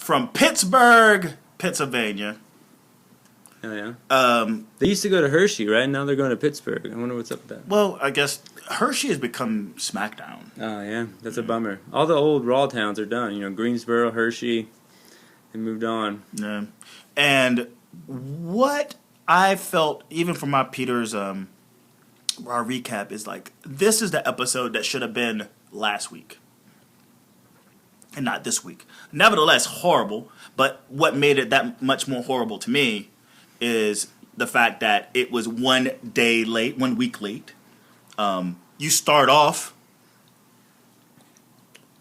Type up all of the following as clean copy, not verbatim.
from Pittsburgh, Pennsylvania. Oh, yeah. They used to go to Hershey, right? Now they're going to Pittsburgh. I wonder what's up with that. Well, I guess Hershey has become SmackDown. Oh, yeah. That's a bummer. All the old Raw towns are done. You know, Greensboro, Hershey, they moved on. Yeah. And what I felt, even from my Peter's our recap, is like, this is the episode that should have been last week. And not this week. Nevertheless, horrible. But what made it that much more horrible to me is the fact that it was 1 day late, 1 week late. You start off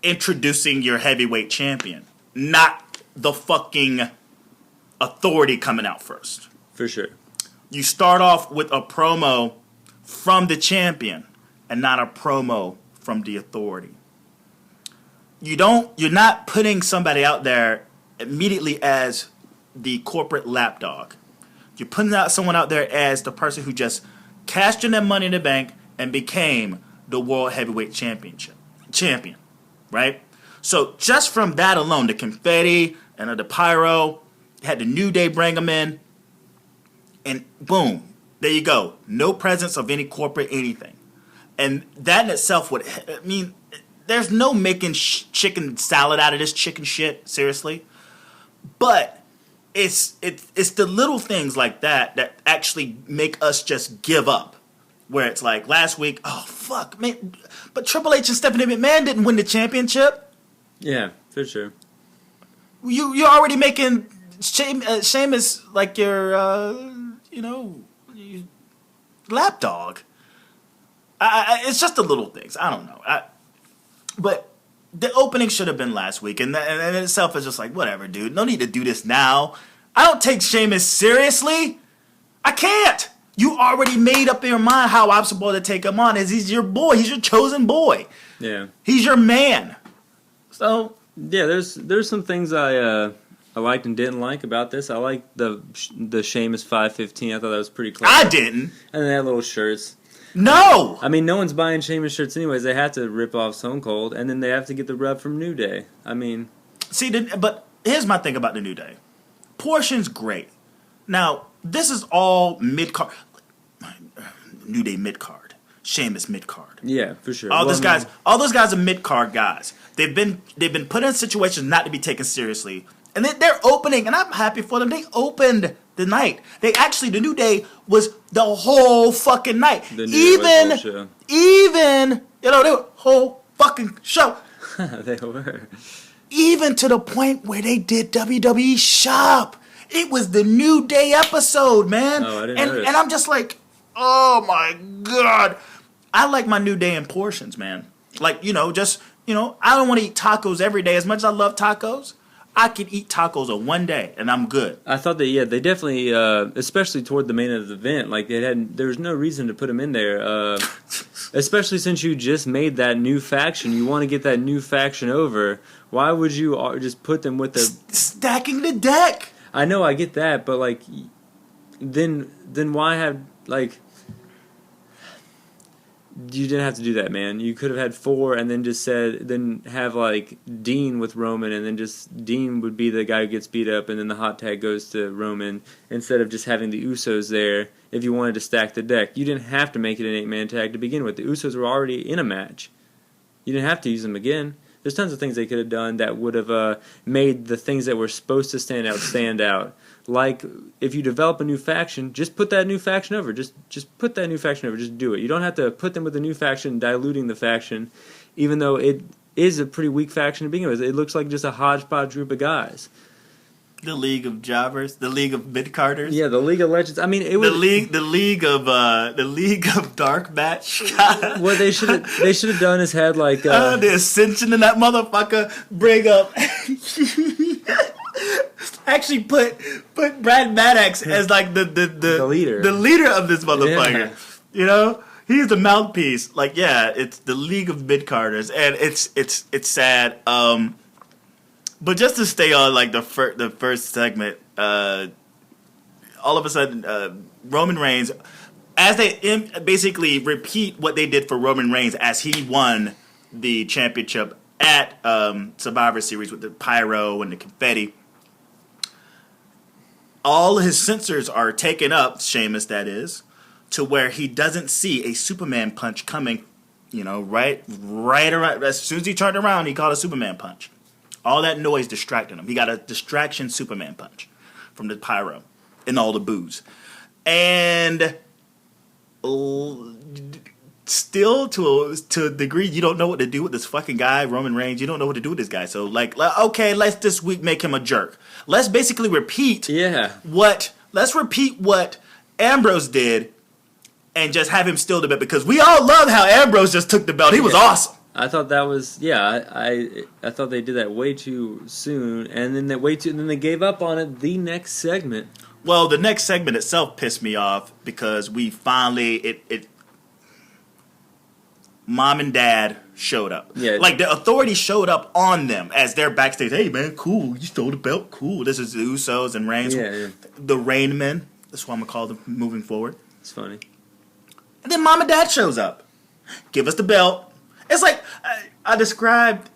introducing your heavyweight champion, not the fucking Authority coming out first. For sure. You start off with a promo from the champion and not a promo from the Authority. You're not putting somebody out there immediately as the corporate lapdog. You're putting someone out there as the person who just cashed in their money in the bank and became the World Heavyweight Champion, right? So just from that alone, the confetti and the pyro, had the New Day bring them in, and boom, there you go. No presence of any corporate anything. And that in itself would, I mean, there's no making chicken salad out of this chicken shit, seriously. But it's the little things like that actually make us just give up. Where it's like last week, oh fuck, man, but Triple H and Stephanie McMahon didn't win the championship. Yeah, for sure. You're already making Sheamus like your lapdog. It's just the little things. I don't know. But the opening should have been last week, and in itself is just like, whatever, dude. No need to do this now. I don't take Sheamus seriously. I can't. You already made up your mind how I'm supposed to take him on. He's your boy. He's your chosen boy. Yeah. He's your man. So yeah, there's some things I liked and didn't like about this. I liked the Sheamus 515. I thought that was pretty clever. I didn't. And they had little shirts. No! I mean, no one's buying Sheamus shirts anyways. They have to rip off Stone Cold, and then they have to get the rub from New Day. I mean... See, but here's my thing about the New Day. Portion's great. Now, this is all mid-card. New Day mid-card. Sheamus mid-card. Yeah, for sure. All those guys are mid-card guys. They've been put in situations not to be taken seriously. And they're opening, and I'm happy for them. They opened the night. The New Day was the whole fucking night. Even they were the whole fucking show. They were. Even to the point where they did WWE Shop. It was the New Day episode, man. Oh, I didn't notice. And I'm just like, oh my God. I like my New Day in portions, man. Like, I don't want to eat tacos every day. As much as I love tacos, I could eat tacos on one day, and I'm good. I thought that, they definitely, especially toward the main event, like there was no reason to put them in there. Especially since you just made that new faction, you want to get that new faction over. Why would you just put them with the stacking the deck? I know, I get that, but like, then why have like? You didn't have to do that, man. You could have had 4 and then just then have like Dean with Roman, and then just Dean would be the guy who gets beat up, and then the hot tag goes to Roman, instead of just having the Usos there if you wanted to stack the deck. You didn't have to make it an 8-man tag to begin with. The Usos were already in a match. You didn't have to use them again. There's tons of things they could have done that would have made the things that were supposed to stand out. Like, if you develop a new faction, just put that new faction over. Just put that new faction over. Just do it. You don't have to put them with a new faction, diluting the faction, even though it is a pretty weak faction to begin with. It looks like just a hodgepodge group of guys. The League of Jobbers, the League of Mid-Carders. Yeah, the League of Legends. I mean, it was the League of Dark Match. What they should have done is had like the Ascension in that motherfucker. Bring up. Actually, put Brad Maddox as like the leader of this motherfucker. Yeah. He's the mouthpiece. Like, yeah, it's the League of Mid-Carders, and it's sad. But just to stay on like the first segment, all of a sudden, Roman Reigns, as they basically repeat what they did for Roman Reigns as he won the championship at Survivor Series with the pyro and the confetti. All his sensors are taken up, Sheamus that is, to where he doesn't see a Superman punch coming, right around. As soon as he turned around, he caught a Superman punch. All that noise distracted him. He got a distraction Superman punch from the pyro and all the booze. And still, to a degree, you don't know what to do with this fucking guy, Roman Reigns. You don't know what to do with this guy. So, okay, let's this week make him a jerk. Let's basically repeat what Ambrose did and just have him steal the belt, because we all love how Ambrose just took the belt. He was awesome. I thought that was I thought they did that way too soon, and then they gave up on it the next segment. Well, the next segment itself pissed me off because we finally Mom and Dad showed up. Yeah. Like, the Authority showed up on them as they're backstage. Hey, man, cool. You stole the belt. Cool. This is the Usos and Reigns. Yeah. The Rain Men. That's what I'm going to call them moving forward. It's funny. And then Mom and Dad shows up. Give us the belt. It's like, I described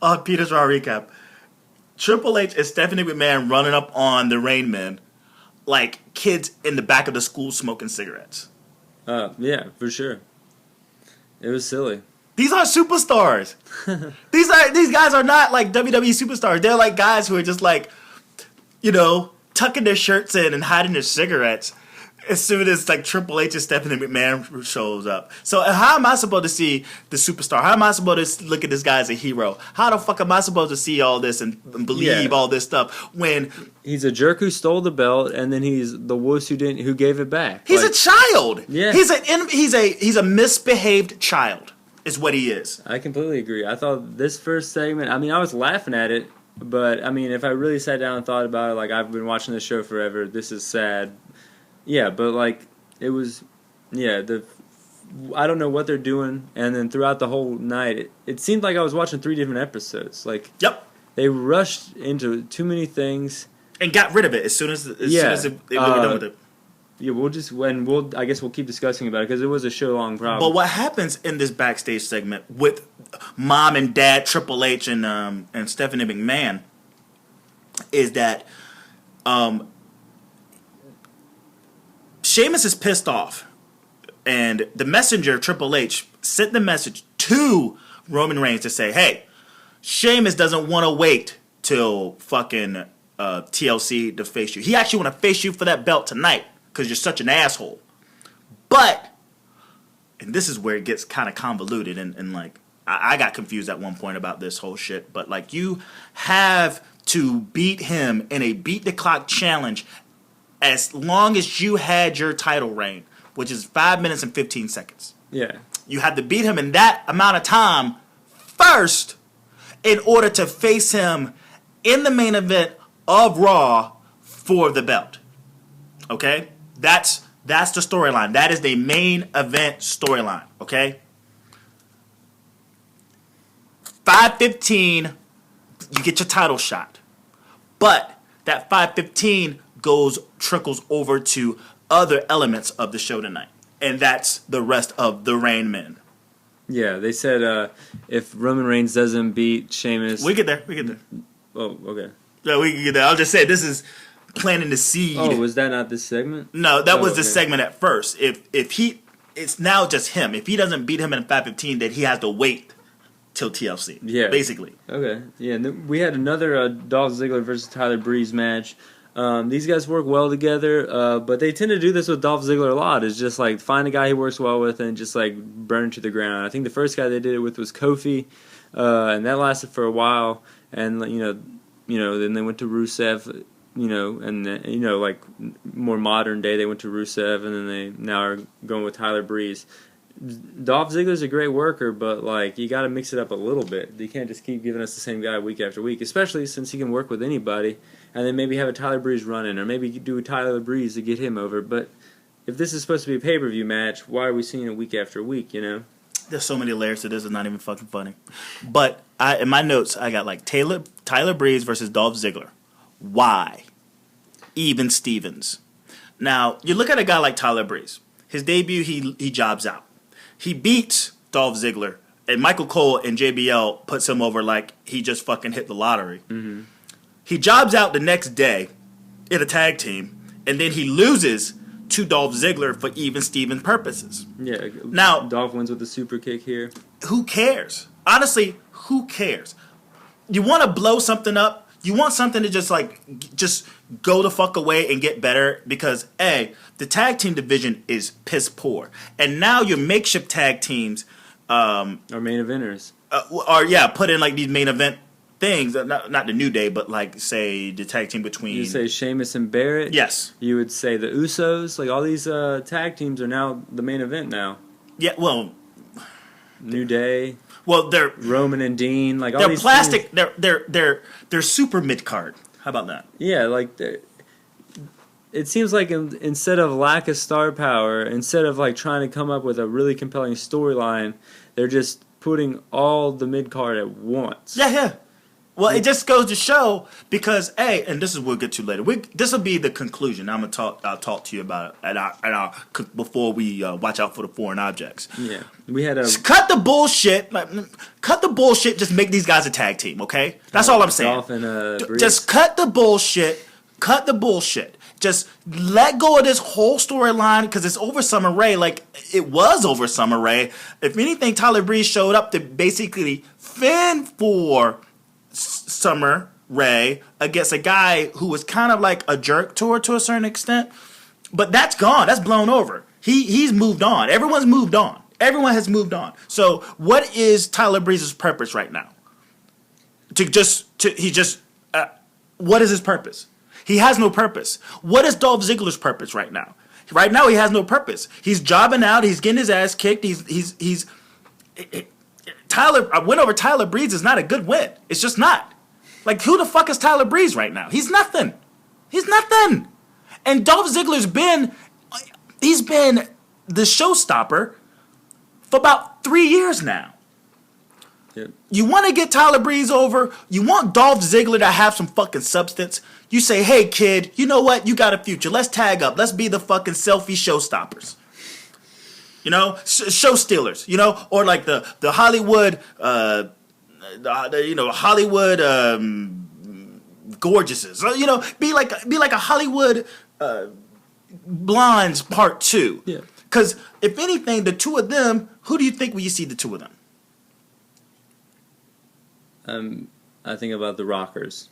on Peter's Raw Recap, Triple H and Stephanie McMahon running up on the Rain Men like kids in the back of the school smoking cigarettes. Yeah, for sure. It was silly. These are superstars. These guys are not like WWE superstars. They're like guys who are just like, tucking their shirts in and hiding their cigarettes as soon as like Triple H and Stephanie McMahon shows up. So how am I supposed to see the superstar? How am I supposed to look at this guy as a hero? How the fuck am I supposed to see all this and believe all this stuff when he's a jerk who stole the belt, and then he's the wuss who gave it back? He's a child. Yeah, he's a misbehaved child. Is what he is. I completely agree. I thought this first segment, I was laughing at it, but if I really sat down and thought about it, like, I've been watching this show forever. This is sad. Yeah, but it was, I don't know what they're doing, and then throughout the whole night, it seemed like I was watching 3 different episodes. Like, they rushed into too many things and got rid of it as soon as they were done with it. Yeah, I guess we'll keep discussing about it because it was a show-long problem. But what happens in this backstage segment with Mom and Dad, Triple H, and Stephanie McMahon is that Sheamus is pissed off, and the messenger, Triple H, sent the message to Roman Reigns to say, hey, Sheamus doesn't want to wait till fucking TLC to face you. He actually want to face you for that belt tonight because you're such an asshole. But, and this is where it gets kind of convoluted, and like, I got confused at one point about this whole shit, but like, you have to beat him in a beat the clock challenge as long as you had your title reign, which is 5 minutes and 15 seconds. Yeah. You had to beat him in that amount of time first in order to face him in the main event of Raw for the belt. Okay? That's the storyline. That is the main event storyline. Okay? 5:15, you get your title shot. But that 5:15 trickles over to other elements of the show tonight. And that's the rest of the Rain Men. Yeah, they said if Roman Reigns doesn't beat Sheamus... We get there. Oh, okay. Yeah, we can get there. I'll just say this is planting the seed. Oh, was that not this segment? No, that was the segment at first. It's now just him. If he doesn't beat him in 5:15, then he has to wait till TLC. Yeah. Basically. Okay. Yeah, and then we had another Dolph Ziggler versus Tyler Breeze match. These guys work well together, but they tend to do this with Dolph Ziggler a lot. Is just like find a guy he works well with and just like burn to the ground. I think the first guy they did it with was Kofi, and that lasted for a while. And then they went to Rusev, and like more modern day they went to Rusev, and then they now are going with Tyler Breeze. Dolph Ziggler's a great worker, but like you got to mix it up a little bit. You can't just keep giving us the same guy week after week, especially since he can work with anybody. And then maybe have a Tyler Breeze run in, or maybe do a Tyler Breeze to get him over. But if this is supposed to be a pay-per-view match, why are we seeing it week after week, There's so many layers to this, it's not even fucking funny. But in my notes, I got like Tyler Breeze versus Dolph Ziggler. Why? Even Stevens. Now, you look at a guy like Tyler Breeze. His debut, he jobs out. He beats Dolph Ziggler and Michael Cole and JBL puts him over like he just fucking hit the lottery. Mm-hmm. He jobs out the next day in a tag team, and then he loses to Dolph Ziggler for even Steven purposes. Yeah. Now, Dolph wins with a super kick here. Who cares? Honestly, who cares? You want to blow something up? You want something to just go the fuck away and get better? Because A, the tag team division is piss poor, and now your makeshift tag teams Our main eventers. Put in like these main event things. Not the New Day, but like say the tag team between. You say Sheamus and Barrett. Yes. You would say the Usos. Like all these tag teams are now the main event now. Yeah. Well. New Day. Well, they're Roman and Dean. Like all they're these plastic. Teams. They're super mid card. How about that? Yeah, like it seems like instead of lack of star power, instead of like trying to come up with a really compelling storyline, they're just putting all the mid card at once. Yeah. Well, it just goes to show because and this is what we'll get to later. This will be the conclusion. I'll talk to you about it before we watch out for the foreign objects. Yeah, we had a cut the bullshit. Cut the bullshit. Just make these guys a tag team, okay? That's all I'm saying. Dolph and Brie. Just cut the bullshit. Cut the bullshit. Just let go of this whole storyline because it's over Summer Rae. Like it was over Summer Rae. If anything, Tyler Breeze showed up to basically fend for Summer Rae against a guy who was kind of like a jerk to her to a certain extent. But that's gone. That's blown over. He's moved on. Everyone's moved on. Everyone has moved on. So what is Tyler Breeze's purpose right now? What is his purpose? He has no purpose. What is Dolph Ziggler's purpose right now? Right now he has no purpose. He's jobbing out. He's getting his ass kicked. A win over Tyler Breeze is not a good win. It's just not. Like, who the fuck is Tyler Breeze right now? He's nothing. And Dolph Ziggler's been the showstopper for about 3 years now. Yep. You want to get Tyler Breeze over? You want Dolph Ziggler to have some fucking substance? You say, hey, kid, you know what? You got a future. Let's tag up. Let's be the fucking selfie showstoppers. You know, show stealers, you know, or like the Hollywood, Hollywood gorgeouses, you know, be like a Hollywood Blondes Part 2. Yeah. Because if anything, the two of them, who do you think when you see the two of them? I think about the Rockers.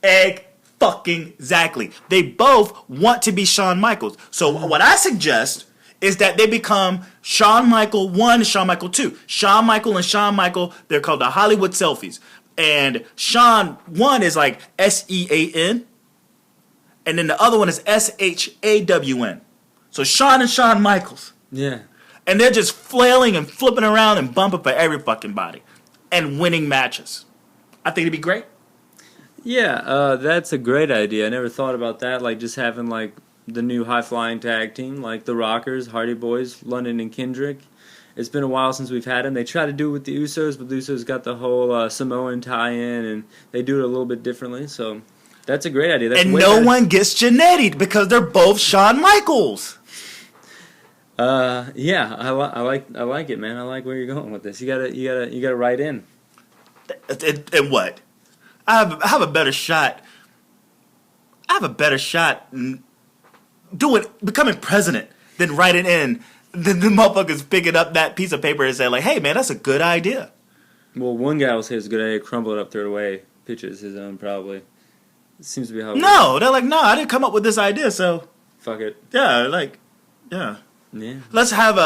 Exactly. They both want to be Shawn Michaels. So what I suggest is that they become Shawn Michael 1 and Shawn Michael 2. Shawn Michael and Shawn Michael, they're called the Hollywood Selfies. And Shawn 1 is like SEAN. And then the other one is SHAWN. So Shawn and Shawn Michaels. Yeah. And they're just flailing and flipping around and bumping for every fucking body. And winning matches. I think it'd be great. Yeah, that's a great idea. I never thought about that. Like just having like the new high-flying tag team, like the Rockers, Hardy Boys, London and Kendrick. It's been a while since we've had them. They tried to do it with the Usos, but the Usos got the whole Samoan tie-in, and they do it a little bit differently. So that's a great idea. That's and no one gets Jannetty because they're both Shawn Michaels. Yeah, I like it, man. I like where you're going with this. You gotta write in. And what? I have a better shot. Becoming president than writing in than the motherfuckers picking up that piece of paper and saying like, hey man, that's a good idea. Well, one guy will say it's a good idea, crumble it up, throw it away, pitches his own probably. It seems to be how it works. They're like, no, I didn't come up with this idea, so fuck it. Yeah. Yeah. Let's have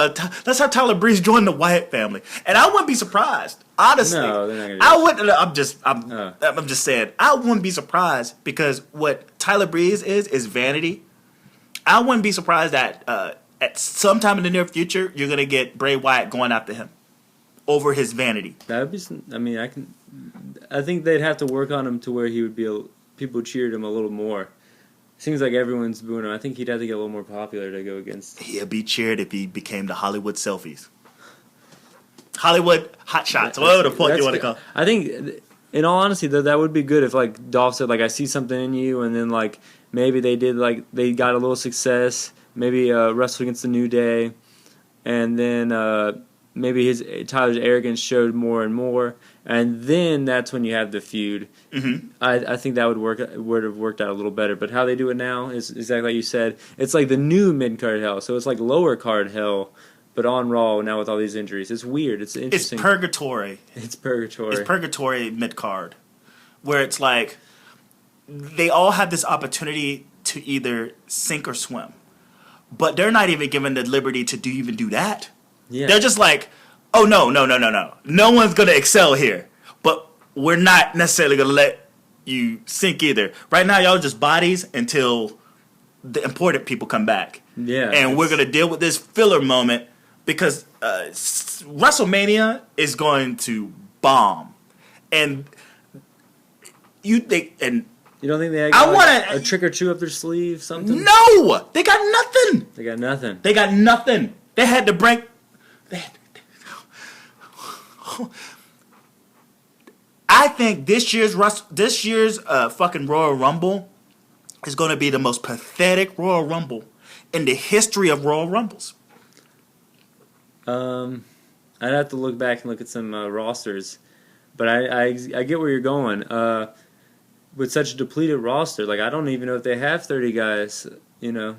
Tyler Breeze join the Wyatt family, and I wouldn't be surprised. Honestly, no, they're not gonna do I'm just saying I wouldn't be surprised because what Tyler Breeze is vanity. I wouldn't be surprised that at some time in the near future you're gonna get Bray Wyatt going after him over his vanity. That would be. I think they'd have to work on him to where he would be. People cheered him a little more. Seems like everyone's booing him. I think he'd have to get a little more popular to go against. He'd be cheered if he became the Hollywood Selfies. Hollywood Hot Shots. Whatever the fuck you want to call it. I think, in all honesty, that would be good if, like, Dolph said, like, I see something in you, and then, like, maybe they got a little success, maybe wrestled against the New Day, and then maybe Tyler's arrogance showed more and more, and then that's when you have the feud. Mm-hmm. I think that would have worked out a little better. But how they do it now is exactly like you said. It's like the new mid-card hell, so it's like lower card hell, but on Raw now with all these injuries. It's weird. It's interesting. It's purgatory. It's purgatory. It's purgatory mid-card, where it's like they all have this opportunity to either sink or swim, but they're not even given the liberty to even do that. Yeah. They're just like, oh, no. No one's going to excel here. But we're not necessarily going to let you sink either. Right now, y'all are just bodies until the important people come back. Yeah. And we're going to deal with this filler moment because WrestleMania is going to bomb. And you think... and you don't think they got a trick or two up their sleeve, something? No! They got nothing! They got nothing. They had to break... I think this year's fucking Royal Rumble is going to be the most pathetic Royal Rumble in the history of Royal Rumbles. I'd have to look back and look at some rosters, but I get where you're going. With such a depleted roster, like I don't even know if they have 30 guys. You know.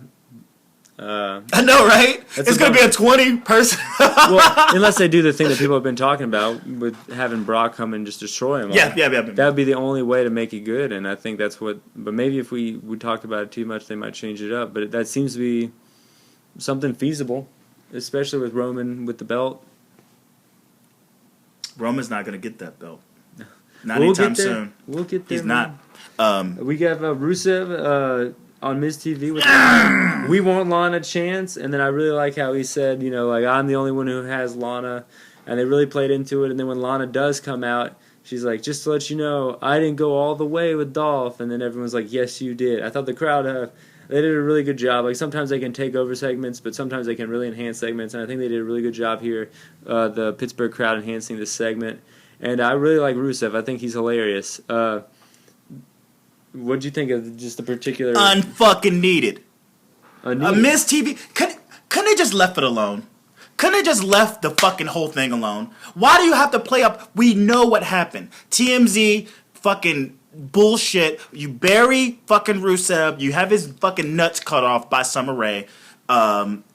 I know, right? It's going to be a 20-person. Well, unless they do the thing that people have been talking about with having Brock come and just destroy him. Yeah. That would be the only way to make it good, and I think that's what... But maybe if we talked about it too much, they might change it up. But that seems to be something feasible, especially with Roman with the belt. Roman's not going to get that belt. Not anytime soon. We'll get there. He's not. We got Rusev... on Miz TV with we want Lana a chance, and then I really like how he said, like I'm the only one who has Lana, and they really played into it. And then when Lana does come out, she's like, just to let you know, I didn't go all the way with Dolph, and then everyone's like, yes, you did. I thought the crowd they did a really good job. Like sometimes they can take over segments, but sometimes they can really enhance segments, and I think they did a really good job here. The Pittsburgh crowd enhancing this segment, and I really like Rusev. I think he's hilarious. What'd you think of just the particular... Unfucking needed. Miz TV... Couldn't they just left it alone? Couldn't they just left the fucking whole thing alone? Why do you have to play up... We know what happened. TMZ fucking bullshit. You bury fucking Rusev. You have his fucking nuts cut off by Summer Rae. Lana's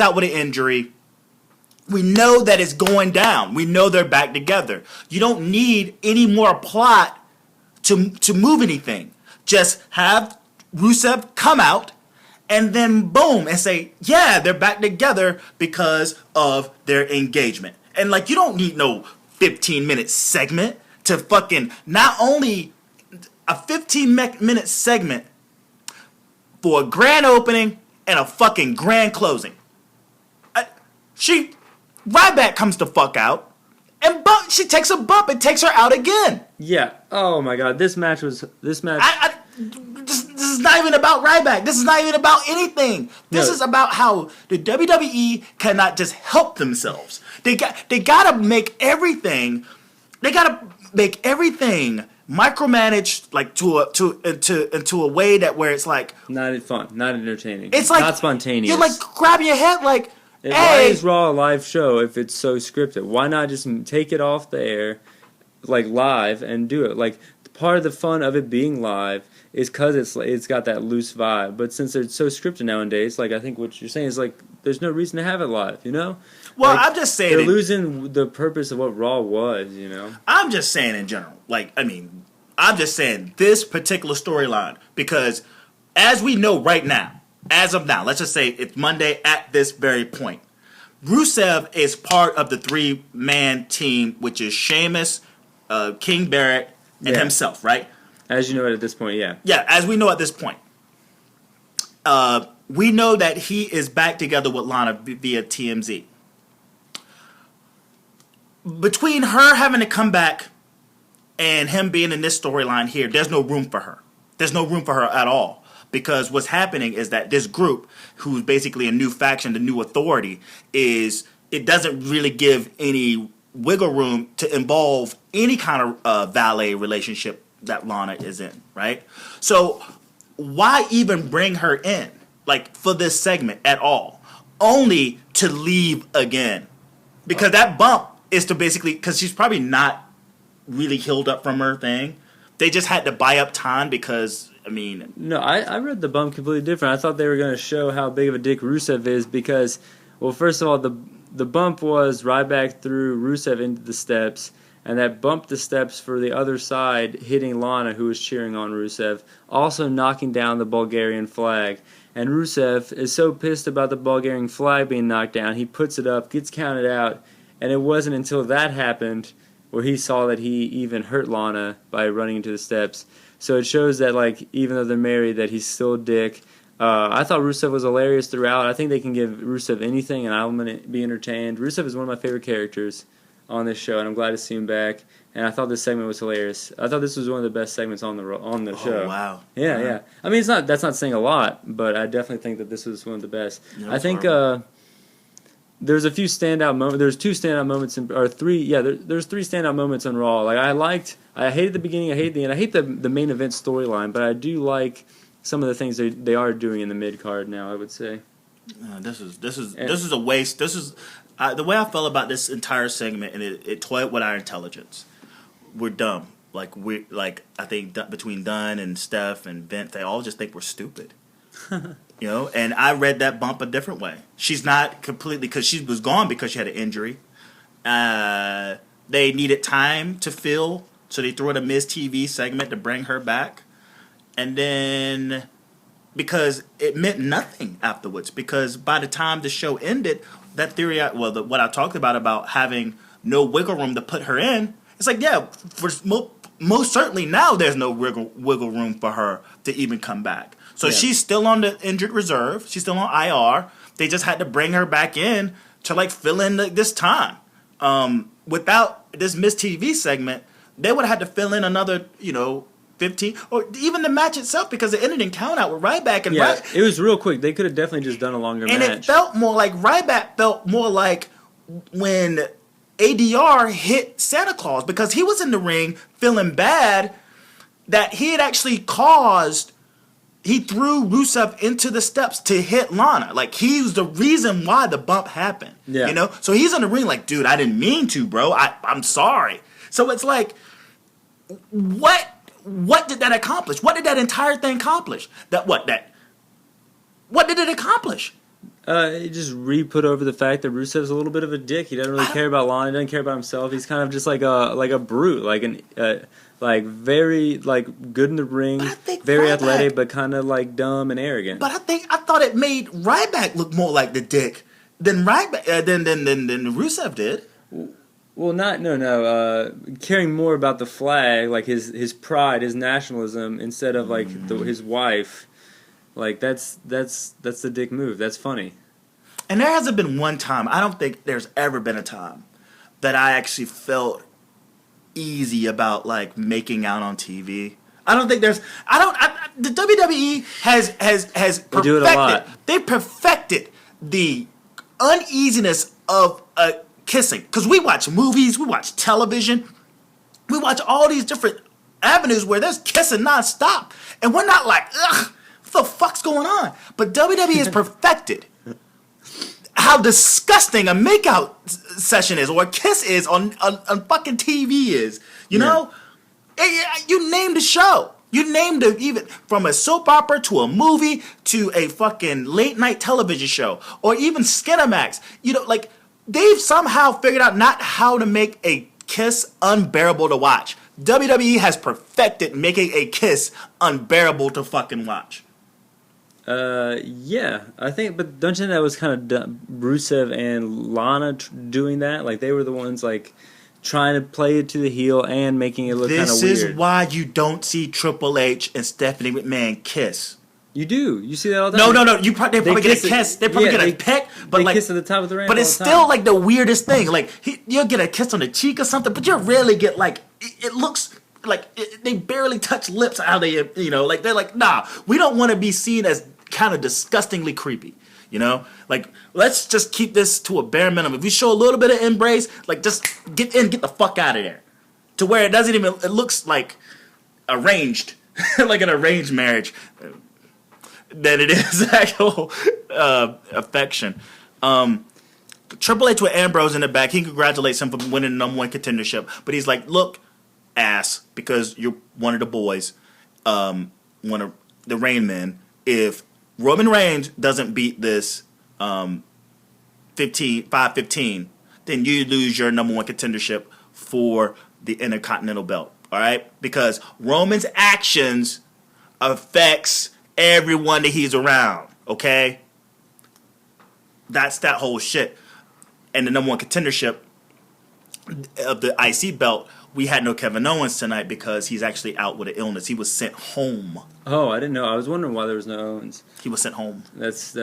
out with an injury. We know that it's going down. We know they're back together. You don't need any more plot to move anything. Just have Rusev come out and then boom and say, yeah, they're back together because of their engagement. And like, you don't need no 15-minute segment to fucking, not only a 15-minute segment for a grand opening and a fucking grand closing. Ryback comes the fuck out. And she takes a bump and takes her out again. Yeah. Oh my God. This match. This is not even about Ryback. This is not even about anything. This is about how the WWE cannot just help themselves. They gotta make everything. They gotta make everything micromanaged, like into a way that where it's like not fun, not entertaining. It's like not spontaneous. You're like grabbing your head like. Why is Raw a live show if it's so scripted? Why not just take it off the air, like live, and do it? Like part of the fun of it being live is because it's got that loose vibe. But since it's so scripted nowadays, like I think what you're saying is like there's no reason to have it live. Well, like, I'm just saying they're losing the purpose of what Raw was. I'm just saying in general. I'm just saying this particular storyline because as we know right now. As of now, let's just say it's Monday at this very point. Rusev is part of the 3-man team, which is Sheamus, King Barrett, and himself, right? As you know at this point, yeah. Yeah, as we know at this point. We know that he is back together with Lana via TMZ. Between her having to come back and him being in this storyline here, there's no room for her. There's no room for her at all. Because what's happening is that this group, who's basically a new faction, the new authority, it doesn't really give any wiggle room to involve any kind of valet relationship that Lana is in, right? So why even bring her in, like, for this segment at all? only to leave again. Because that bump is to basically, because she's probably not really healed up from her thing. They just had to buy up time because, I mean... No, I read the bump completely different. I thought they were going to show how big of a dick Rusev is because, well, first of all, the bump was Ryback threw Rusev into the steps, and that bumped the steps for the other side, hitting Lana, who was cheering on Rusev, also knocking down the Bulgarian flag. And Rusev is so pissed about the Bulgarian flag being knocked down, he puts it up, gets counted out, and it wasn't until that happened where he saw that he even hurt Lana by running into the steps. So it shows that, like, even though they're married, that he's still a dick. I thought Rusev was hilarious throughout. I think they can give Rusev anything, and I'm going to be entertained. Rusev is one of my favorite characters on this show, and I'm glad to see him back. And I thought this segment was hilarious. I thought this was one of the best segments on the show. Oh, wow. Yeah. I mean, that's not saying a lot, but I definitely think that this was one of the best. Yeah, I think there's a few standout moments. There's two standout moments, there's three standout moments on Raw. Like I hated the beginning, I hated the end. I hate the main event storyline, but I do like some of the things they are doing in the mid card now, I would say. This is a waste. This is the way I felt about this entire segment, and it toyed with our intelligence. We're dumb. I think between Dunn and Steph and Vince, they all just think we're stupid. You know, and I read that bump a different way. She's not completely, because she was gone because she had an injury. They needed time to fill, so they threw in a Miz TV segment to bring her back. And then, because it meant nothing afterwards, because by the time the show ended, that theory, what I talked about having no wiggle room to put her in, it's like, yeah, for most certainly now there's no wiggle room for her to even come back. So she's still on the injured reserve. She's still on IR. They just had to bring her back in to fill in this time. Without this Miz TV segment, they would have had to fill in another 15 or even the match itself, because it ended in count out with Ryback and it was real quick. They could have definitely just done a longer match. And it felt more like Ryback felt more like when ADR hit Santa Claus, because he was in the ring feeling bad that he had actually he threw Rusev into the steps to hit Lana. Like, he was the reason why the bump happened. Yeah. So he's in the ring like, dude, I didn't mean to, bro. I'm sorry. So it's like, what did that accomplish? What did that entire thing accomplish? What did it accomplish? It just put over the fact that Rusev's a little bit of a dick. He doesn't really care about Lana. He doesn't care about himself. He's kind of just like a brute, very good in the ring, very athletic, but kind of dumb and arrogant. But I thought it made Ryback look more like the dick than than Rusev did. Well, caring more about the flag, like his pride, his nationalism, instead of his wife. That's the dick move. That's funny. And there hasn't been one time, I don't think there's ever been a time that I actually felt easy about making out on TV. I don't think there's the WWE has perfected, they do it a lot. They perfected the uneasiness of kissing, because we watch movies, we watch television, we watch all these different avenues where there's kissing nonstop, and we're not like, ugh, what the fuck's going on? But WWE has perfected how disgusting a makeout session is, or a kiss is on fucking TV is. You know, you named the show. You named it, even from a soap opera to a movie to a fucking late night television show, or even Skinamax. They've somehow figured out not how to make a kiss unbearable to watch. WWE has perfected making a kiss unbearable to fucking watch. I think, but don't you think that was kind of Rusev and Lana doing that? They were the ones trying to play it to the heel and making it look kind of weird. This is why you don't see Triple H and Stephanie McMahon kiss. You do. You see that all the time. No. They probably get a kiss. They probably get a peck. But they kiss at the top of the ramp. But it's still the weirdest thing. You'll get a kiss on the cheek or something, but you rarely get it looks they barely touch lips. How they they're like, nah, we don't want to be seen as kind of disgustingly creepy. Let's just keep this to a bare minimum. If we show a little bit of embrace, just get the fuck out of there. To where it looks like arranged, like an arranged marriage, than it is actual affection. Triple H with Ambrose in the back, he congratulates him for winning the number one contendership. But he's like, look, ass, because you're one of the boys, one of the Rain Men. If Roman Reigns doesn't beat this 5-15, then you lose your number one contendership for the Intercontinental Belt. All right? Because Roman's actions affects everyone that he's around. Okay? That's that whole shit. And the number one contendership of the IC belt, we had no Kevin Owens tonight because he's actually out with an illness. He was sent home. Oh, I didn't know. I was wondering why there was no Owens. He was sent home. That's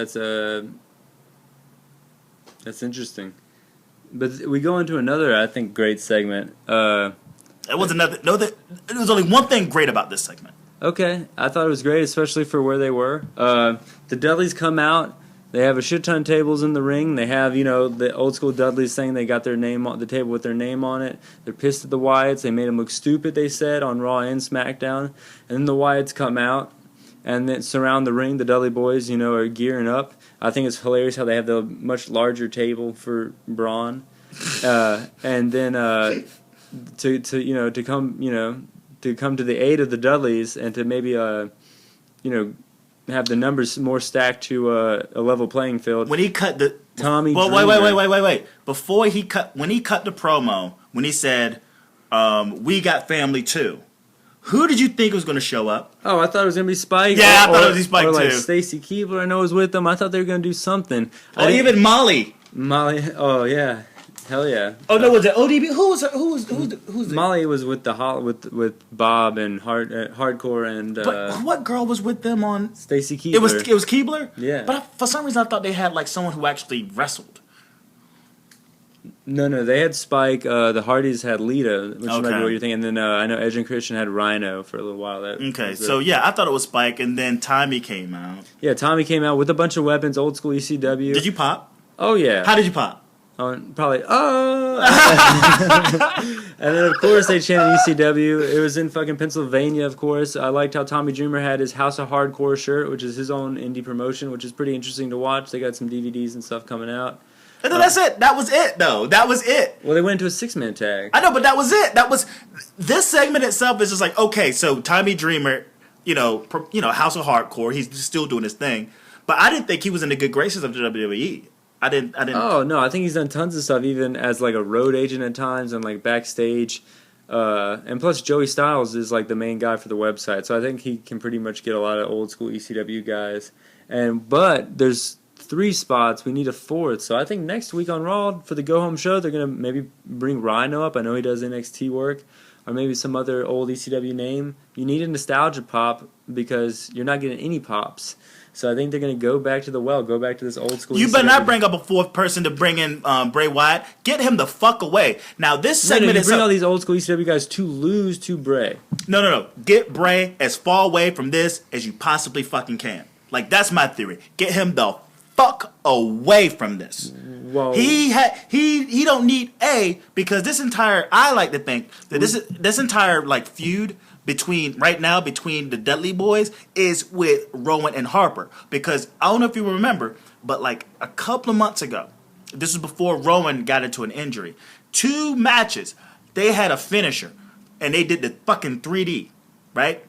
interesting. But we go into another, I think, great segment. It was another. No, there was only one thing great about this segment. Okay, I thought it was great, especially for where they were. The Dudleys come out. They have a shit ton of tables in the ring. They have, the old school Dudleys saying they got their name on the table with their name on it. They're pissed at the Wyatts. They made them look stupid, they said, on Raw and SmackDown. And then the Wyatts come out and then surround the ring. The Dudley boys, are gearing up. I think it's hilarious how they have the much larger table for Braun. And then to come to the aid of the Dudleys and to maybe have the numbers more stacked to a level playing field. When he cut the Tommy, well, wait. Before he cut, when he cut the promo, when he said, "We got family too," who did you think was going to show up? Oh, I thought it was going to be Spike. Yeah, I thought it was Spike or too. Like Stacy Keibler, I know was with them. I thought they were going to do something. Oh, even Molly. Oh yeah. Hell yeah! Oh no, was it ODB? Who's Molly was with with Bob and Hardcore and. But what girl was with them on? Stacy Keibler. It was Keibler. Yeah. But for some reason I thought they had like someone who actually wrestled. No, they had Spike. The Hardys had Lita, which might be what you're thinking. And then I know Edge and Christian had Rhino for a little while. So yeah, I thought it was Spike, and then Tommy came out. Yeah, Tommy came out with a bunch of weapons, old school ECW. Did you pop? Oh yeah. How did you pop? Probably, and then, of course, they chanted ECW. It was in fucking Pennsylvania, of course. I liked how Tommy Dreamer had his House of Hardcore shirt, which is his own indie promotion, which is pretty interesting to watch. They got some DVDs and stuff coming out. And then that's it. That was it, though. That was it. Well, they went into a 6-man tag. I know, but that was it. This segment itself is just like, okay, so Tommy Dreamer, House of Hardcore, he's still doing his thing. But I didn't think he was in the good graces of the WWE. I didn't. Oh no, I think he's done tons of stuff, even as like a road agent at times and like backstage. And plus, Joey Styles is like the main guy for the website, so I think he can pretty much get a lot of old school ECW guys. But there's 3 spots. We need a 4th. So I think next week on Raw for the go home show, they're gonna maybe bring Rhino up. I know he does NXT work, or maybe some other old ECW name. You need a nostalgia pop because you're not getting any pops. So I think they're going to go back to the well, go back to this old school. You better not bring up a 4th person to bring in Bray Wyatt. Get him the fuck away. Now this segment is... bring all these old school ECW guys to lose to Bray. No. Get Bray as far away from this as you possibly fucking can. Like, that's my theory. Get him the fuck away from this. Whoa. He don't need because this entire... I like to think that this entire like feud... between the Dudley boys is with Rowan and Harper, because I don't know if you remember, but like a couple of months ago, this was before Rowan got into an injury, 2 matches they had a finisher and they did the fucking 3D, right?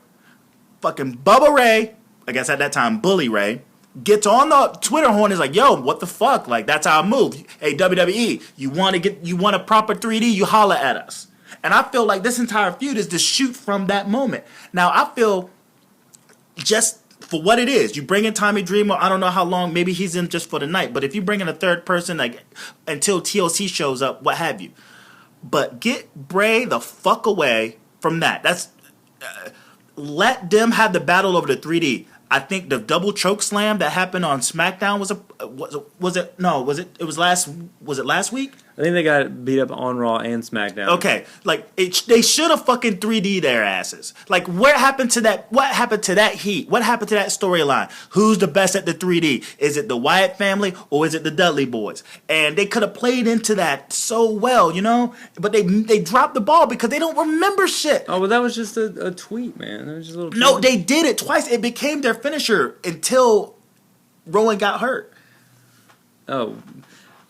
Fucking Bubba Ray, I guess at that time Bully Ray, gets on the Twitter horn and is like, yo, what the fuck, like that's how I move. Hey, WWE, you want a proper 3D, you holler at us. And I feel like this entire feud is to shoot from that moment. Now, I feel just for what it is, you bring in Tommy Dreamer, I don't know how long, maybe he's in just for the night, but if you bring in a 3rd person, like until TLC shows up, what have you. But get Bray the fuck away from that. That's let them have the battle over the 3D. I think the double choke slam that happened on SmackDown was it last week? I think they got beat up on Raw and SmackDown. Okay, like they should have fucking 3D their asses. Like, what happened to that? What happened to that heat? What happened to that storyline? Who's the best at the 3D? Is it the Wyatt family or is it the Dudley boys? And they could have played into that so well, But they dropped the ball because they don't remember shit. Oh, well, that was just a tweet, man. That was just a little tweet. No, they did it twice. It became their finisher until Rowan got hurt. Oh,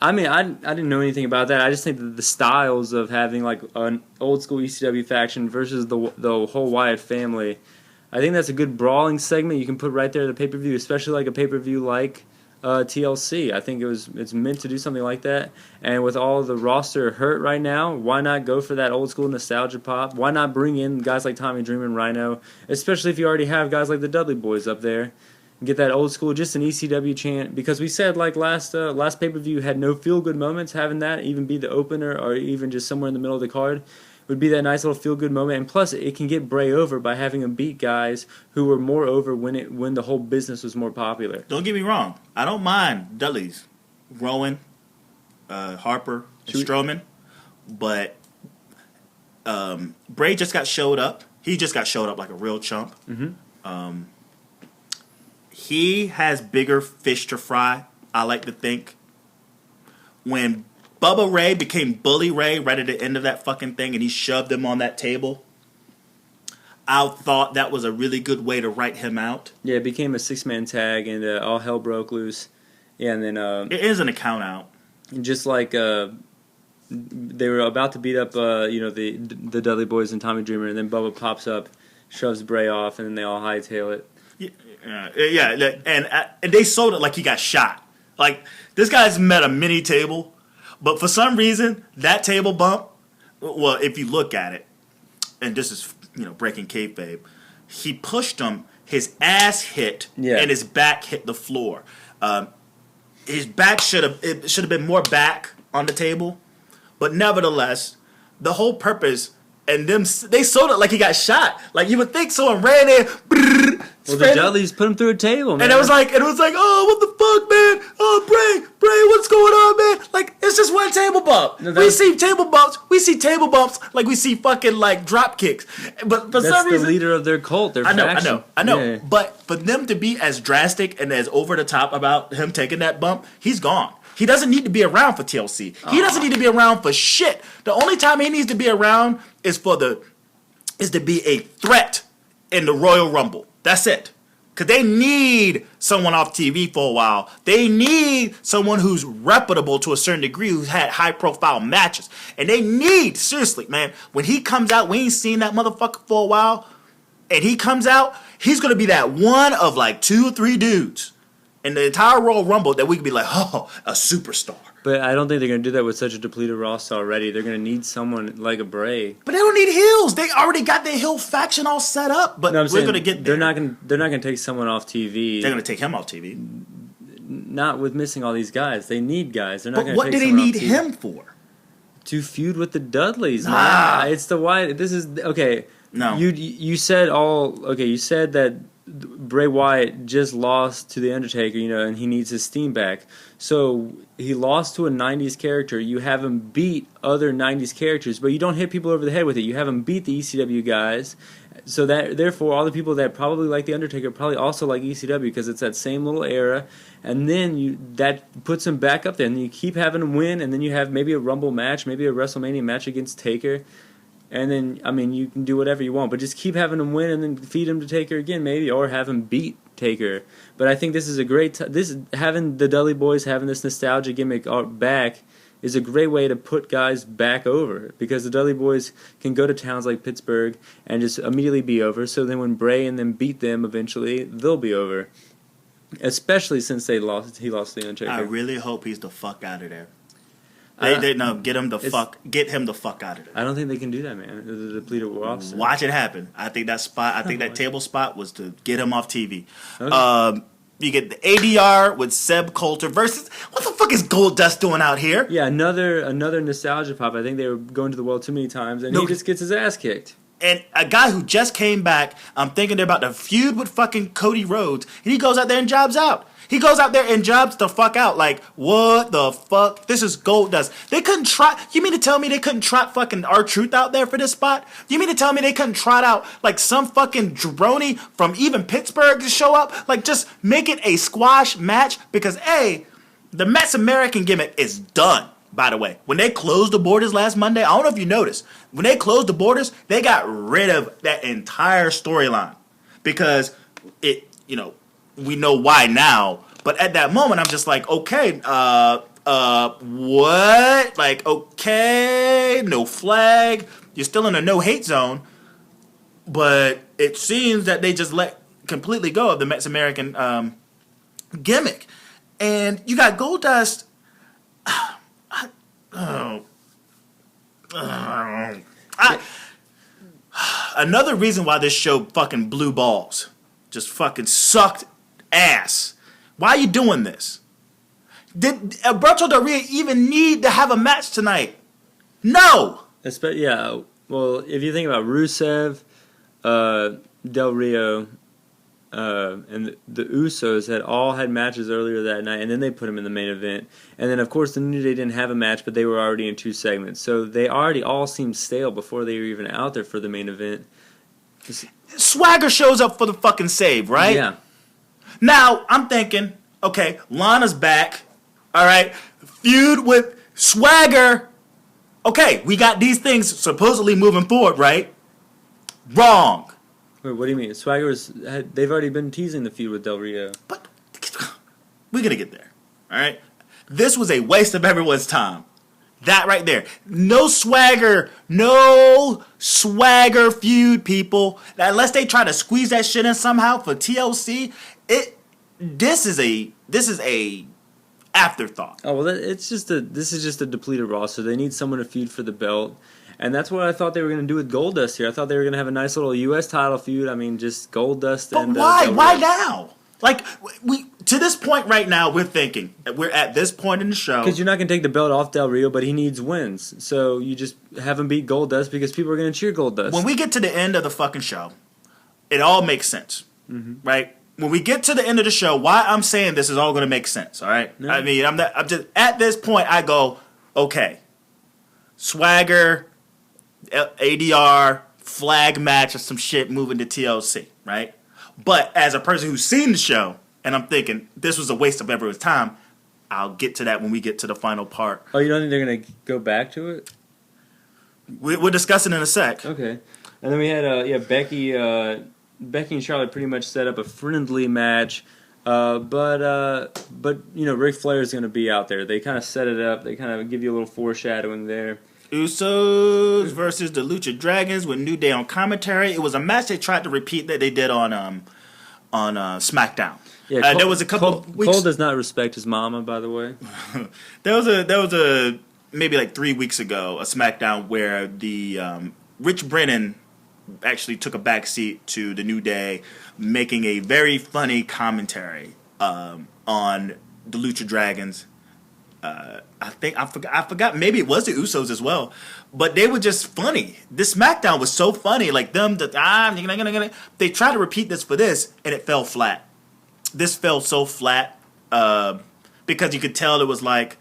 I mean, I didn't know anything about that. I just think that the styles of having like an old school ECW faction versus the whole Wyatt family, I think that's a good brawling segment you can put right there at the pay per view, especially like a pay per view like TLC. I think it's meant to do something like that. And with all the roster hurt right now, why not go for that old school nostalgia pop? Why not bring in guys like Tommy Dreamer and Rhino, especially if you already have guys like the Dudley Boys up there? Get that old school, just an ECW chant, because we said like last pay-per-view had no feel-good moments. Having that even be the opener or even just somewhere in the middle of the card would be that nice little feel-good moment. And plus, it can get Bray over by having him beat guys who were more over when the whole business was more popular. Don't get me wrong. I don't mind Dudley's, Rowan, Harper, and Strowman, but Bray just got showed up. He just got showed up like a real chump. Mm-hmm. He has bigger fish to fry, I like to think. When Bubba Ray became Bully Ray right at the end of that fucking thing and he shoved him on that table, I thought that was a really good way to write him out. Yeah, it became a 6-man tag and all hell broke loose. Yeah, and then... it isn't a count out. Just like they were about to beat up the Dudley Boys and Tommy Dreamer, and then Bubba pops up, shoves Bray off, and then they all hightail it. Yeah, and they sold it like he got shot. Like, this guy's met a mini table, but for some reason, that table bump, well, if you look at it, and this is, breaking kayfabe, he pushed him, his ass hit, and his back hit the floor. His back should have been more back on the table, but nevertheless, the whole purpose, and they sold it like he got shot. Like, you would think someone ran in, well, the Dudleys put him through a table, man. And it was like, oh, what the fuck, man? Oh, Bray, what's going on, man? Like, it's just one table bump. No, we see table bumps like we see fucking, like, drop kicks. But for some reason... That's the leader of their cult, their faction. I know. Yeah. But for them to be as drastic and as over the top about him taking that bump, he's gone. He doesn't need to be around for TLC. He doesn't need to be around for shit. The only time he needs to be around is to be a threat in the Royal Rumble. That's it. Because they need someone off TV for a while. They need someone who's reputable to a certain degree, who's had high-profile matches. And they need, seriously, man, when he comes out, we ain't seen that motherfucker for a while, and he comes out, he's going to be that one of like 2 or 3 dudes in the entire Royal Rumble that we could be like, oh, a superstar. But I don't think they're going to do that with such a depleted roster already. They're going to need someone like a Bray. But they don't need heels. They already got their heel faction all set up. But we're going to get there. They're not going to take someone off TV. They're going to take him off TV. Not with missing all these guys. They need guys. They're not going to But what do they need him for? To feud with the Dudleys, man. It's the Wyatt. This is okay. No. You said You said that Bray Wyatt just lost to the Undertaker, and he needs his steam back. So he lost to a 90s character. You have him beat other 90s characters, but you don't hit people over the head with it. You have him beat the ECW guys. So that therefore, all the people that probably like the Undertaker probably also like ECW because it's that same little era. And then that puts him back up there, and you keep having him win, and then you have maybe a Rumble match, maybe a WrestleMania match against Taker. And then, you can do whatever you want, but just keep having him win and then feed him to Taker again, maybe, or have him beat Taker. But I think this is a great having the Dudley Boys having this nostalgia gimmick back is a great way to put guys back over, because the Dudley Boys can go to towns like Pittsburgh and just immediately be over. So then when Bray and them beat them eventually, they'll be over. Especially since he lost to the Undertaker. I really hope he's the fuck out of there. Get him the fuck out of there. I don't think they can do that, man. The depleted roster. Watch it happen. I think that table spot was to get him off TV. Okay. You get the ADR with Seb Coulter versus, what the fuck is Goldust doing out here? Yeah, another nostalgia pop. I think they were going to the well too many times, and he just gets his ass kicked. And a guy who just came back, I'm thinking they're about to feud with fucking Cody Rhodes, and he goes out there and jobs out. He goes out there and jobs the fuck out. Like, what the fuck? This is Goldust. They couldn't try. You mean to tell me they couldn't trot fucking R-Truth out there for this spot? You mean to tell me they couldn't trot out like some fucking jabroni from even Pittsburgh to show up? Like, just make it a squash match? Because, A, the Mets American gimmick is done, by the way. When they closed the borders last Monday, I don't know if you noticed. When they closed the borders, they got rid of that entire storyline. Because we know why now. But at that moment, I'm just like, okay, what? Like, okay, no flag. You're still in a no hate zone. But it seems that they just let completely go of the Mex American gimmick. And you got Goldust. Another reason why this show fucking blew balls. Just fucking sucked ass. Why are you doing this? Did Alberto Del Rio even need to have a match tonight? No! Yeah, well, if you think about Rusev, Del Rio, and the Usos had all had matches earlier that night, and then they put them in the main event. And then, of course, the New Day didn't have a match, but they were already in 2 segments. So they already all seemed stale before they were even out there for the main event. Swagger shows up for the fucking save, right? Yeah. Now, I'm thinking, okay, Lana's back, all right? Feud with Swagger. Okay, we got these things supposedly moving forward, right? Wrong. Wait, what do you mean? They've already been teasing the feud with Del Rio. But we're going to get there, all right? This was a waste of everyone's time. That right there. No swagger feud, people. Unless they try to squeeze that shit in somehow for TLC, this is a afterthought. Oh, well, this is just a depleted roster. They need someone to feud for the belt. And that's what I thought they were going to do with Goldust here. I thought they were going to have a nice little U.S. title feud. I mean, just Goldust and... But why? Why now? Like, to this point right now, we're thinking, we're at this point in the show... Because you're not going to take the belt off Del Rio, but he needs wins. So you just have him beat Goldust because people are going to cheer Goldust. When we get to the end of the fucking show, it all makes sense, right? When we get to the end of the show, why I'm saying this is all going to make sense, all right? No. I mean, I'm just at this point, I go, okay, Swagger... ADR, flag match or some shit moving to TLC, right? But as a person who's seen the show, and I'm thinking, this was a waste of everyone's time, I'll get to that when we get to the final part. Oh, you don't think they're going to go back to it? We're discussing in a sec. Okay. And then we had, Becky and Charlotte pretty much set up a friendly match, but Ric Flair is going to be out there. They kind of set it up. They kind of give you a little foreshadowing there. Usos versus the Lucha Dragons with New Day on commentary. It was a match they tried to repeat that they did on SmackDown. Yeah, there was a couple weeks. Cole does not respect his mama, by the way. there was a maybe like 3 weeks ago a SmackDown where the Rich Brennan actually took a backseat to the New Day, making a very funny commentary on the Lucha Dragons. I forgot. Maybe it was the Usos as well, but they were just funny. This SmackDown was so funny. Like them, they tried to repeat this for this, and it fell flat. This fell so flat because you could tell it was like,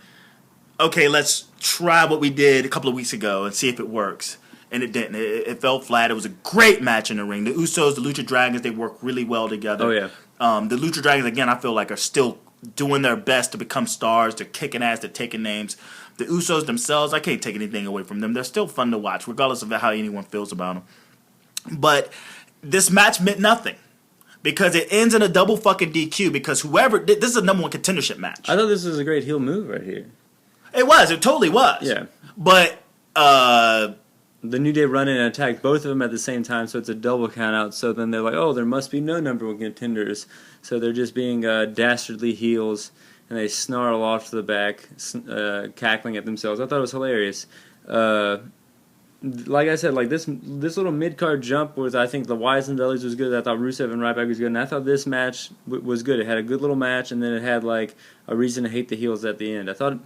okay, let's try what we did a couple of weeks ago and see if it works. And it didn't. It fell flat. It was a great match in the ring. The Usos, the Lucha Dragons, they work really well together. Oh yeah. The Lucha Dragons again, I feel like are still doing their best to become stars. They're kicking ass. They're taking names. The Usos themselves, I can't take anything away from them. They're still fun to watch, regardless of how anyone feels about them. But this match meant nothing because it ends in a double fucking DQ because this is a number 1 contendership match. I thought this was a great heel move right here. It was. It totally was. Yeah. But the New Day run in and attack both of them at the same time, so it's a double count out. So then they're like, oh, there must be no number 1 contenders. So they're just being dastardly heels, and they snarl off to the back, cackling at themselves. I thought it was hilarious. Like I said, like this little mid-card jump was, I think the Wyatts and Dudleys was good. I thought Rusev and Ryback was good, and I thought this match was good. It had a good little match, and then it had like a reason to hate the heels at the end. I thought it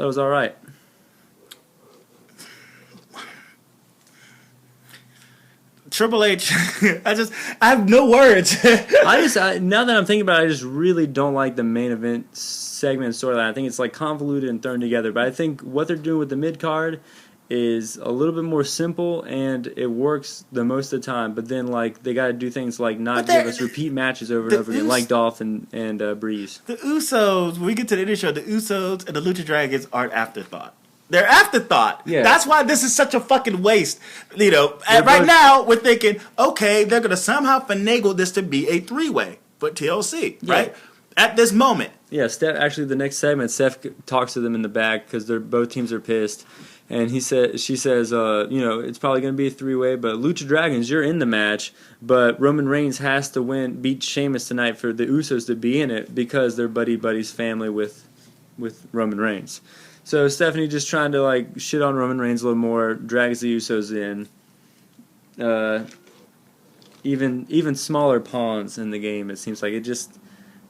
was all right. Triple H, I have no words. Now that I'm thinking about it, I just really don't like the main event segment storyline. I think it's like convoluted and thrown together. But I think what they're doing with the mid card is a little bit more simple and it works the most of the time. But then like they got to do things like not give us repeat matches over and over again, like Dolph and Breeze. The Usos, when we get to the end of the show, the Usos and the Lucha Dragons are an afterthought. They're afterthought. Yeah. That's why this is such a fucking waste. Right now, we're thinking, okay, they're going to somehow finagle this to be a 3-way. but TLC, right? At this moment. Yeah, Steph. Actually, the next segment, Steph talks to them in the back because both teams are pissed, and she says, it's probably going to be a 3-way, but Lucha Dragons, you're in the match, but Roman Reigns has to beat Sheamus tonight for the Usos to be in it because they're buddy's family with Roman Reigns. So Stephanie just trying to like shit on Roman Reigns a little more, drags the Usos in. Even smaller pawns in the game. It seems like it just.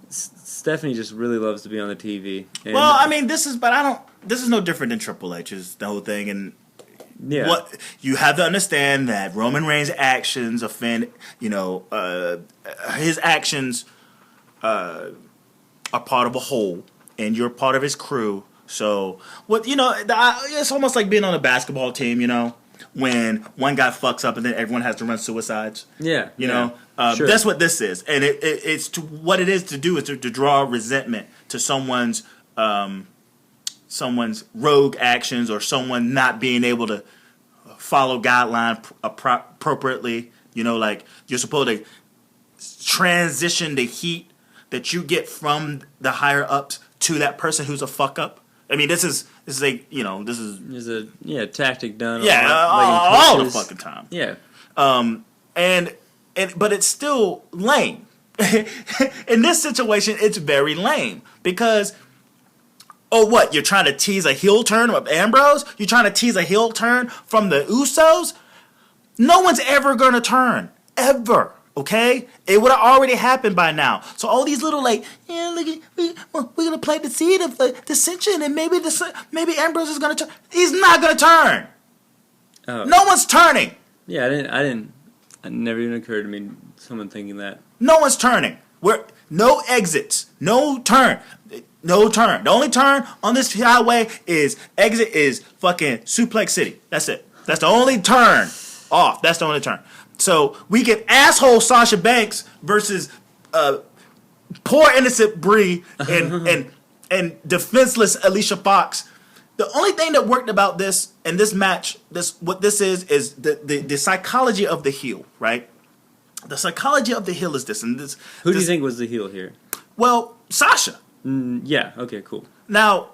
Stephanie just really loves to be on the TV. And well, I mean, this is no different than Triple H's the whole thing, and what you have to understand that Roman Reigns' actions offend. His actions are part of a whole, and you're part of his crew. So it's almost like being on a basketball team, when one guy fucks up and then everyone has to run suicides. Yeah. Sure. That's what this is. And it's what it is to do is to draw resentment to someone's rogue actions or someone not being able to follow guideline appropriately. Like you're supposed to transition the heat that you get from the higher ups to that person who's a fuck up. I mean, this is a tactic done. All the fucking time. Yeah. But it's still lame. In this situation, it's very lame because you're trying to tease a heel turn of Ambrose? You're trying to tease a heel turn from the Usos? No one's ever gonna turn ever. Okay, it would have already happened by now. So all these little we're gonna plant the seed of dissension, and maybe Ambrose is gonna turn. He's not gonna turn. Oh. No one's turning. Yeah, it never even occurred to me someone thinking that. No one's turning. No exits, no turn, no turn. The only turn on this highway is fucking Suplex City. That's it. That's the only turn off. That's the only turn. So we get asshole Sasha Banks versus poor innocent Brie and defenseless Alicia Fox. The only thing that worked about this and this match, what this is the psychology of the heel, right? The psychology of the heel is this, and this. Who do you think was the heel here? Well, Sasha. Yeah. Okay. Cool. Now.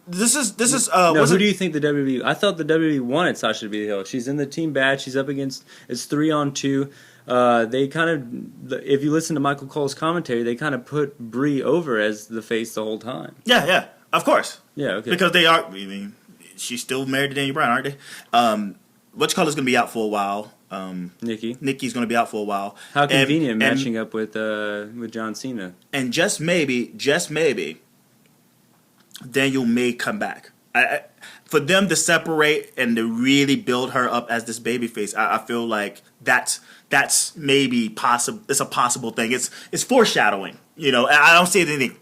This is. Who do you think the WWE? I thought the WWE wanted Sasha to be the heel. She's in the team badge. She's up against. It's 3-on-2. They kind of, if you listen to Michael Cole's commentary, they kind of put Brie over as the face the whole time. Yeah, of course. Yeah, okay. Because they are. I mean, she's still married to Daniel Bryan, aren't they? Whatchamacallit's going to be out for a while. Nikki's going to be out for a while. How convenient matching up with John Cena. And just maybe. Daniel may come back. For them to separate and to really build her up as this babyface, I feel like that's maybe possible. It's a possible thing. It's foreshadowing. I don't see anything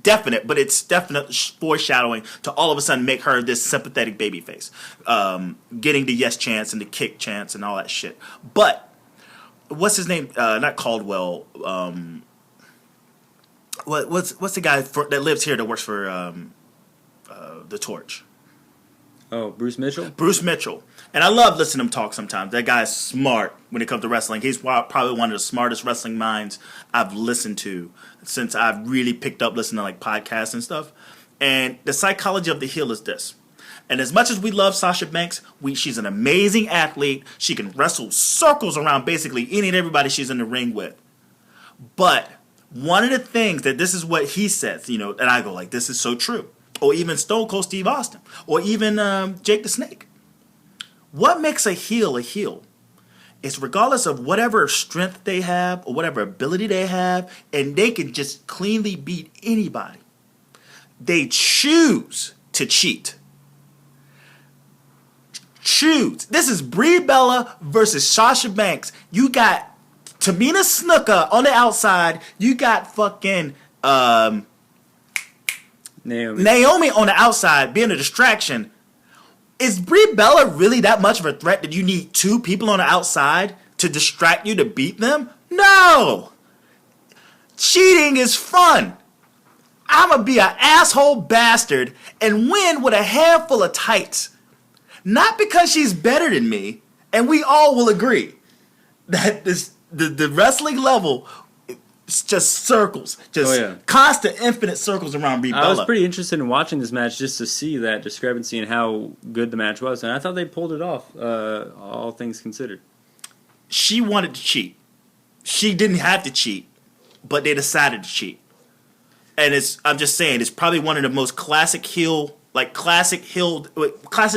definite, but it's definite foreshadowing to all of a sudden make her this sympathetic babyface, getting the yes chance and the kick chance and all that shit. But what's his name? Not Caldwell. What's the guy that lives here that works for the Torch? Oh, Bruce Mitchell? Bruce Mitchell. And I love listening to him talk sometimes. That guy's smart when it comes to wrestling. He's probably one of the smartest wrestling minds I've listened to since I've really picked up listening to like podcasts and stuff. And the psychology of the heel is this. And as much as we love Sasha Banks, she's an amazing athlete. She can wrestle circles around basically any and everybody she's in the ring with. But one of the things that this is what he says, and I go like, this is so true. Or even Stone Cold Steve Austin. Or even Jake the Snake. What makes a heel is regardless of whatever strength they have or whatever ability they have, and they can just cleanly beat anybody, they choose to cheat. Choose. This is Brie Bella versus Sasha Banks. You got Tamina Snuka on the outside. You got fucking Naomi on the outside being a distraction. Is Brie Bella really that much of a threat that you need two people on the outside to distract you to beat them? No! Cheating is fun. I'm going to be an asshole bastard and win with a handful of tights. Not because she's better than me, and we all will agree that the wrestling level It's just circles. Just constant, infinite circles around Brie Bella. I was pretty interested in watching this match just to see that discrepancy and how good the match was. And I thought they pulled it off, all things considered. She wanted to cheat. She didn't have to cheat, but they decided to cheat. And I'm just saying, it's probably one of the most classic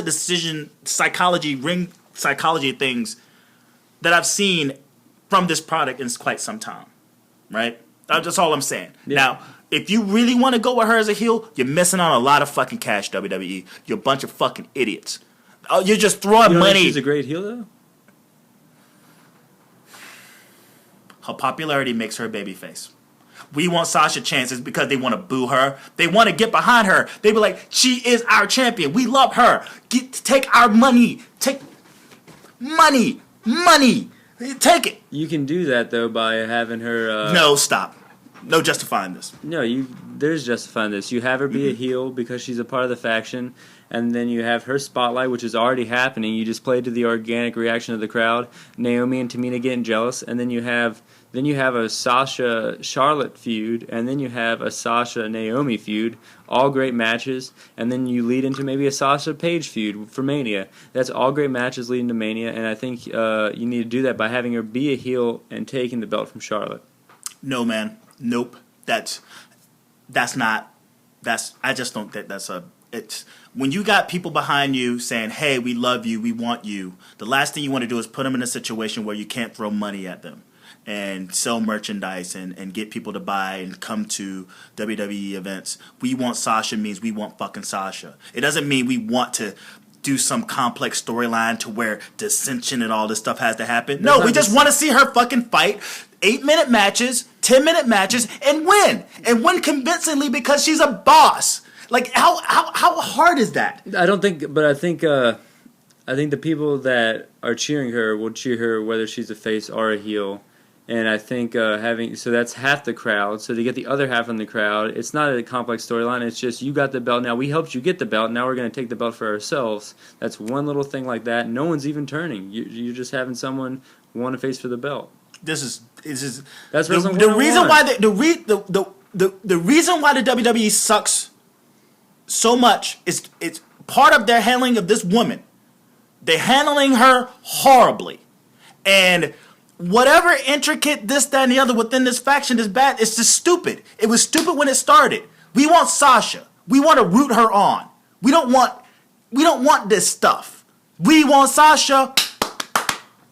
decision psychology, ring psychology things that I've seen from this product in quite some time. Right? That's all I'm saying. Yeah. Now, if you really want to go with her as a heel, you're missing on a lot of fucking cash, WWE. You're a bunch of fucking idiots. You're just throwing money. Think she's a great heel, though? Her popularity makes her a babyface. We want Sasha chances because they want to boo her. They want to get behind her. They be like, she is our champion. We love her. Take our money. Take money. Take it. You can do that, though, by having her... No, stop. No justifying this. No, there's justifying this. You have her be a heel because she's a part of the faction, and then you have her spotlight, which is already happening. You just play to the organic reaction of the crowd. Naomi and Tamina getting jealous, and then you have a Sasha-Charlotte feud, and then you have a Sasha-Naomi feud, all great matches, and then you lead into maybe a Sasha-Paige feud for Mania. That's all great matches leading to Mania, and I think you need to do that by having her be a heel and taking the belt from Charlotte. No, man. Nope. I just don't think it's when you got people behind you saying, hey, we love you, we want you, the last thing you want to do is put them in a situation where you can't throw money at them and sell merchandise and get people to buy and come to WWE events. We want Sasha means we want fucking Sasha. It doesn't mean we want to do some complex storyline to where dissension and all this stuff has to happen. No, we just want to see her fucking fight 8-minute matches, 10-minute matches, and win. And win convincingly because she's a boss. Like, how hard is that? I think the people that are cheering her will cheer her whether she's a face or a heel. And I think so that's half the crowd. So to get the other half in the crowd, it's not a complex storyline. It's just you got the belt. Now we helped you get the belt. Now we're going to take the belt for ourselves. That's one little thing like that. No one's even turning. You're just having someone want to face for the belt. This is that's the reason why the reason why the WWE sucks so much is it's part of their handling of this woman. They're handling her horribly, and whatever intricate this, that, and the other within this faction is bad. It's just stupid. It was stupid when it started. We want Sasha. We want to root her on. We don't want this stuff. We want Sasha.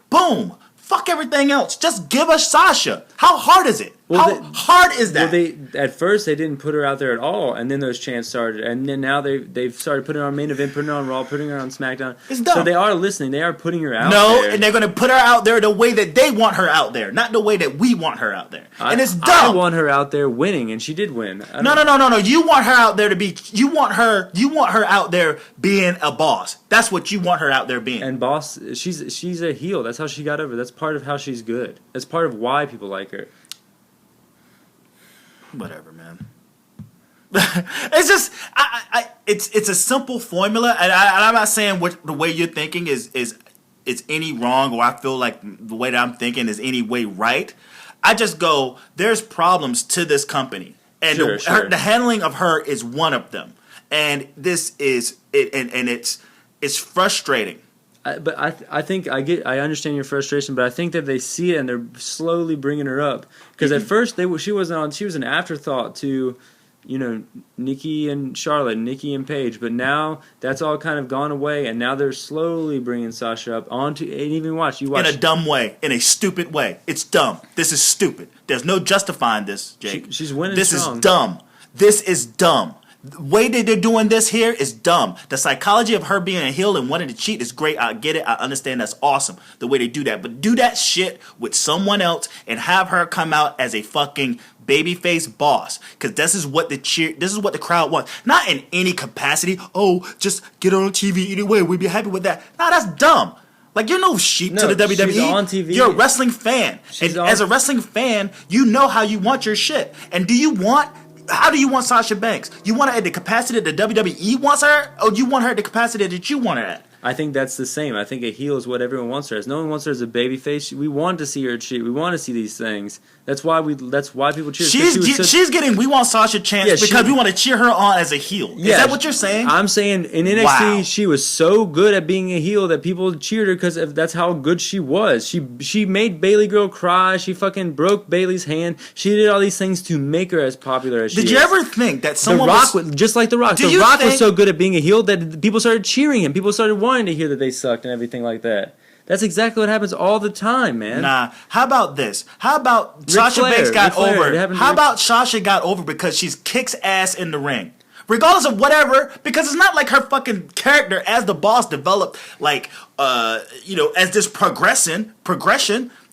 Boom. Fuck everything else. Just give us Sasha. How hard is it? How hard is that? Well, at first they didn't put her out there at all, and then those chants started, and then now they've started putting her on main event, putting her on Raw, putting her on SmackDown. It's dumb. So they are listening. They are putting her out there. No, and they're going to put her out there the way that they want her out there, not the way that we want her out there. And it's dumb. I want her out there winning, and she did win. No. You want her out there to be. You want her out there being a boss. That's what you want her out there being. And boss, she's a heel. That's how she got over. That's part of how she's good. That's part of why people like her. Whatever, man. It's just it's a simple formula, and I'm not saying the way you're thinking is any wrong, or I feel like the way that I'm thinking is any way right. I just go, there's problems to this company, and the handling of her is one of them, and this is it, and it's frustrating. But I think I understand your frustration, but I think that they see it and they're slowly bringing her up, because at first she was an afterthought to, Nikki and Charlotte, Nikki and Paige, but now that's all kind of gone away, and now they're slowly bringing Sasha up onto, and even you watch in a dumb way, in a stupid way. It's dumb. This is stupid. There's no justifying this, Jake. She's winning. This is dumb. This is dumb. The way that they're doing this here is dumb. The psychology of her being a heel and wanting to cheat is great. I get it. I understand. That's awesome, the way they do that. But do that shit with someone else and have her come out as a fucking babyface boss. Because this is what the crowd wants. Not in any capacity. Oh, just get her on TV anyway. We'd be happy with that. Nah, that's dumb. Like, you're no sheep to the WWE. She's on TV. You're a wrestling fan. As a wrestling fan, you know how you want your shit. And how do you want Sasha Banks? You want her at the capacity that the WWE wants her, or you want her at the capacity that you want her at? I think that's the same. I think a heel is what everyone wants her as. No one wants her as a babyface. We want to see her cheat. We want to see these things. That's why people cheer. She's getting. We want Sasha chance because we want to cheer her on as a heel. Is that what you're saying? I'm saying in NXT she was so good at being a heel that people cheered her because that's how good she was. She made Bayley girl cry. She fucking broke Bayley's hand. She did all these things to make her as popular as she is. Did you ever think that someone just like The Rock? The Rock was so good at being a heel that people started cheering him. People started wanting to hear that they sucked and everything like that. That's exactly what happens all the time, man. Nah. How about this? How about Sasha Banks got over? How about Sasha got over because she's kicks ass in the ring? Regardless of whatever, because it's not like her fucking character as the boss developed like as this progression.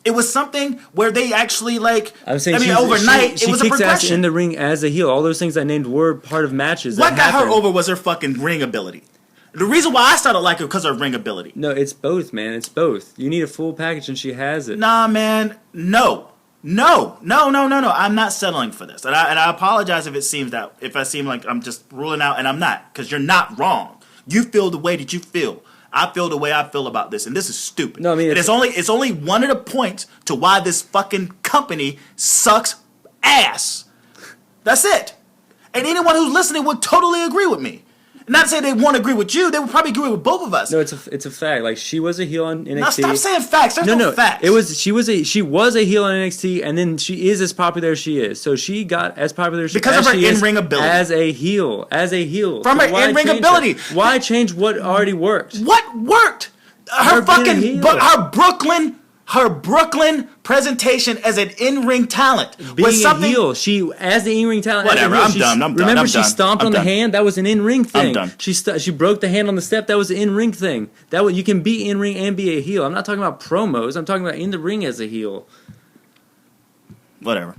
It was something where they actually overnight it was a progression. Ass in the ring as a heel. All those things I named were part of matches. What got her over was her fucking ring ability. The reason why I started liking her because of her ring ability. No, it's both, man. It's both. You need a full package, and she has it. Nah, man. No. I'm not settling for this, and I apologize if I seem like I'm just ruling out, and I'm not, because you're not wrong. You feel the way that you feel. I feel the way I feel about this, and this is stupid. No, I mean it's only one of the points to why this fucking company sucks ass. That's it. And anyone who's listening would totally agree with me. Not to say they won't agree with you, they would probably agree with both of us. No, it's a fact. Like, she was a heel on NXT. Now stop saying facts. There's no facts. She was a heel on NXT, and then she is as popular as she is. So she got as popular as she is because of her in-ring ability as a heel. From her in-ring ability. Why change what already worked? What worked? Her Brooklyn presentation as an in-ring talent was something. Being a heel, she as the in-ring talent. Whatever, I'm done. Remember, she stomped on the hand. That was an in-ring thing. I'm done. She broke the hand on the step. That was an in-ring thing. You can be in-ring and be a heel. I'm not talking about promos. I'm talking about in the ring as a heel. Whatever.